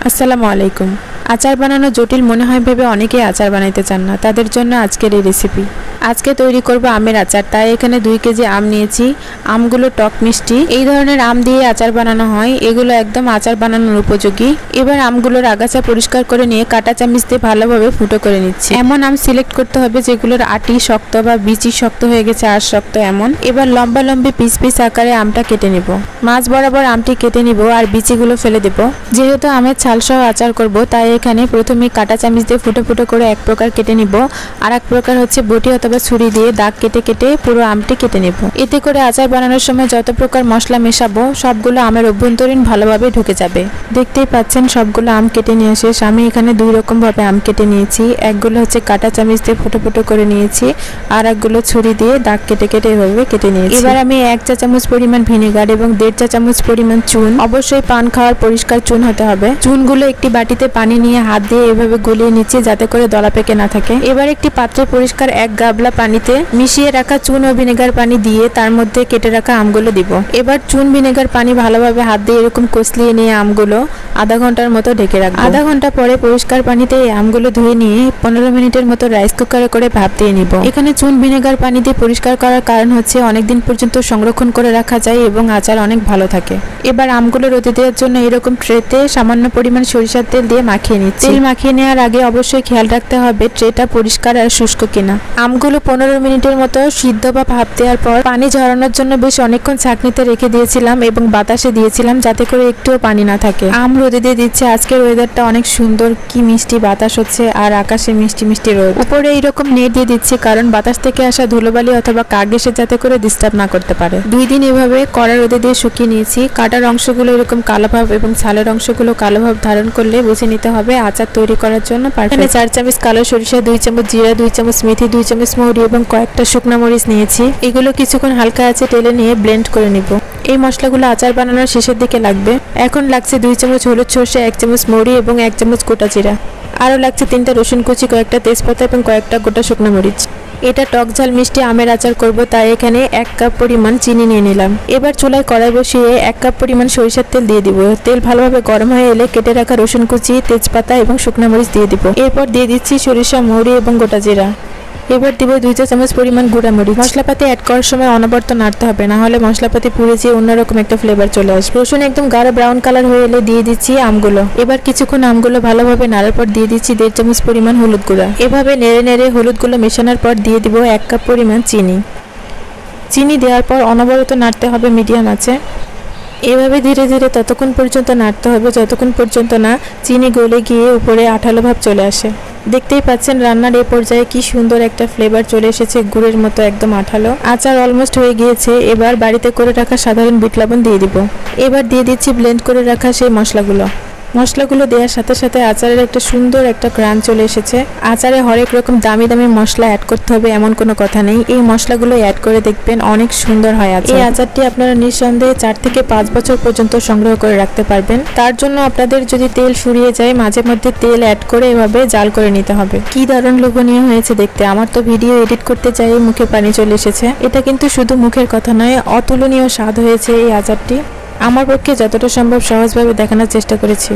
আসসালামু আলাইকুম। আচার বানানো জটিল মনে হয় ভেবে অনেকেই আচার বানাইতে চান না, তাদের জন্য আজকের এই রেসিপি। আজকে তৈরি করব আমের আচার। তাই এখানে 2 কেজি আম নিয়েছি। আমগুলো টক মিষ্টি, এই ধরনের আম দিয়ে আচার বানানো হয়, এগুলো একদম আচার বানানোর উপযোগী। এবার আমগুলোর আগাছা পরিষ্কার করে নিয়ে কাঁটা চামচ দিয়ে ভালোভাবে ফুটো করে নিচ্ছি। এমন আম সিলেক্ট করতে হবে যেগুলোর আটি শক্ত বা বিচি শক্ত হয়ে গেছে আর শক্ত এমন। এবার লম্বা লম্বি পিস পিস আকারে আমটা কেটে নিব। মাছ বরাবর আমটি কেটে নিব আর বিচিগুলো ফেলে দেব। যেহেতু আমের ছাল সহ আচার করব, তাই এখানে প্রথমে কাঁটা চামচ দিয়ে ফুটো ফুটো করে এক প্রকার কেটে নিব, আর এক প্রকার হচ্ছে বটি অথবা ছুরি দিয়ে দাগ কেটে কেটে পুরো আমটি কেটে নেব। এতে করে আচার বানানোর সময় যত প্রকার মশলা মেশাবো সবগুলো আমের অভ্যন্তরীণ ভালোভাবে ঢুকে যাবে। দেখতেই পাচ্ছেন সবগুলো আম কেটে নিয়ে শেষ। আমি এখানে 2 রকম ভাবে আম কেটে নিয়েছি। একগুলো হচ্ছে কাঁটা চামচ দিয়ে ফুটো ফুটো করে নিয়েছি, আর একগুলো ছুরি দিয়ে দাগ কেটে কেটে এভাবে কেটে নিয়েছি। এবার আমি 1 চা চামচ পরিমাণ ভিনেগার এবং 1.5 চা চামচ পরিমাণ চুন, অবশ্যই পান খাওয়ার পরিষ্কার চুন হতে হবে। চুনগুলো একটি বাটিতে পানি নিয়ে হাত দিয়ে এভাবে গলিয়ে নিচ্ছি যাতে করে দলা পেকে না থাকে। এবার একটি পাত্রে পরিষ্কার 1 গাবলা পানিতে মিশিয়ে রাখা চুন ও ভিনেগার পানি দিয়ে তার মধ্যে কেটে রাখা আমগুলো দিব। এবার চুন ভিনেগার পানি ভালোভাবে হাত দিয়ে এরকম কষলিয়ে নিয়ে আমগুলো আধা ঘন্টার মতো ঢেকে রাখবো। আধা ঘন্টা পরে পরিষ্কার পানিতে এই আমগুলো ধুয়ে নিয়ে 15 মিনিটের মতো রাইস কুকারে করে ভাপ দিয়ে নিব। এখানে চুন ভিনেগার পানি দিয়ে পরিষ্কার করার কারণ হচ্ছে অনেকদিন পর্যন্ত সংরক্ষণ করে রাখা যায় এবং আচার অনেক ভালো থাকে। এবার আমগুলো রোদে দেওয়ার জন্য এরকম ট্রেতে সামান্য পরিমাণ সরিষার তেল দিয়ে মাখিয়ে নিচ্ছি। তেল মাখিয়ে নেওয়ার আগে অবশ্যই খেয়াল রাখতে হবে ট্রেটা পরিষ্কার আর শুষ্ক কিনা। আমগুলো 15 মিনিটের মতো সিদ্ধ বা ভাপ দেওয়ার পর পানি ঝরানোর জন্য বেশ অনেকক্ষণ ছাঁকনিতে রেখে দিয়েছিলাম এবং বাতাসে দিয়েছিলাম যাতে করে একটুও পানি না থাকে। আম রোদে দিয়ে দিচ্ছে। আজকের ওয়েদারটা অনেক সুন্দর, কি মিষ্টি বাতাস হচ্ছে আর আকাশে মিষ্টি মিষ্টি রোদ। উপরে এইরকম নেট দিয়ে দিচ্ছি কারণ বাতাস থেকে আসা ধুলোবালি অথবা কাক এসে যাতে করে ডিস্টার্ব না করতে পারে। 2 দিন এভাবে কড়া রোদে দিয়ে শুকিয়ে নিয়েছি। কাটার অংশগুলো এরকম কালো ভাব এবং ছালের অংশগুলো কালো ভাব ধারণ করলে বুঝে নিতে হবে আচার তৈরি করার জন্য পারফেক্ট। 4 চামচ কালো সরিষা, 2 চামচ জিরা, 2 চামচ মেথি, 2 চামচ মৌরি এবং কয়েকটা শুকনো মরিচ নিয়েছি। এগুলো কিছুক্ষণ হালকা আঁচে টেলে নিয়ে ব্লেন্ড করে নিব। এই মশলাগুলো আচার বানানোর শেষের দিকে লাগবে। এখন লাগছে 2 চামচ হলুদ সরষে, 1 চামচ মৌরি এবং 1 চামচ গোটা জিরা। আরও লাগছে 3টা রসুন কুচি, কয়েকটা তেজপাতা এবং কয়েকটা গোটা শুকনো মরিচ। এটা টক ঝাল মিষ্টি আমের আচার করব, তাই এখানে 1 কাপ পরিমাণ চিনি নিয়ে নিলাম। এবার চুলায় কড়াই বসিয়ে 1 কাপ পরিমাণ সরিষার তেল দিয়ে দিব। তেল ভালোভাবে গরম হয়ে এলে কেটে রাখা রসুন কুচি, তেজপাতা এবং শুকনো মরিচ দিয়ে দিব। এরপর দিয়ে দিচ্ছি সরিষা, মৌরি এবং গোটা জিরা। এবার দিব 2 চা চামচ পরিমাণ গুঁড়া মরিচ। মশলাপাতি অ্যাড করার সময় অনবরত নাড়তে হবে, না হলে মশলাপাতি পুড়ে যেয়ে অন্যরকম একটা ফ্লেভার চলে আসবে। রসুন একদম গাঢ় ব্রাউন কালার হয়ে এলে দিয়ে দিচ্ছি আমগুলো। এবার কিছুক্ষণ আমগুলো ভালোভাবে নাড়ার পর দিয়ে দিচ্ছি 1.5 চামচ পরিমাণ হলুদ গুঁড়া। এভাবে নেড়ে নেড়ে হলুদগুলো মেশানোর পর দিয়ে দিব 1 কাপ পরিমাণ চিনি। চিনি দেওয়ার পর অনবরত নাড়তে হবে মিডিয়াম আঁচে। এভাবে ধীরে ধীরে ততক্ষণ পর্যন্ত নাড়তে হবে যতক্ষণ পর্যন্ত না চিনি গলে গিয়ে উপরে আঠালো ভাব চলে আসে। দেখতেই পাচ্ছেন রান্নার এই পর্যায়ে কি সুন্দর একটা ফ্লেভার চলে এসেছে, গুড়ের মতো একদম আঠালো। আচার অলমোস্ট হয়ে গিয়েছে। এবার বাড়িতে করে রাখা সাধারণ বিট লবণ দিয়ে দিব। এবার দিয়ে দিচ্ছি ব্লেন্ড করে রাখা সেই মশলাগুলো দেওয়ার সাথে সাথে আচারের একটা সুন্দর একটা গ্রান চলে এসেছে। আচারে হরেক রকম দামি দামি মশলা অ্যাড করতে হবে এমন কোনো কথা নেই। এই মশলাগুলো অ্যাড করে দেখবেন অনেক সুন্দর হয় আচার। এই আচারটি আপনারা নিঃসন্দেহে 4 থেকে 5 বছর পর্যন্ত সংগ্রহ করে রাখতে পারবেন। তার জন্য আপনাদের যদি তেল ফুরিয়ে যায় মাঝে মধ্যে তেল অ্যাড করে এভাবে জাল করে নিতে হবে। কি দারুণ লোভনীয় হয়েছে দেখতে। আমার তো ভিডিও এডিট করতে চাই মুখে পানি চলে এসেছে। এটা কিন্তু শুধু মুখের কথা নয়, অতুলনীয় স্বাদ হয়েছে এই আচারটি। আমার পক্ষে যতটা সম্ভব সহজভাবে দেখানোর চেষ্টা করেছি।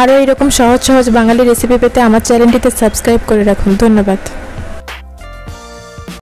আরও এরকম সহজ সহজ বাঙালি রেসিপি পেতে আমার চ্যানেলটিতে সাবস্ক্রাইব করে রাখুন। ধন্যবাদ।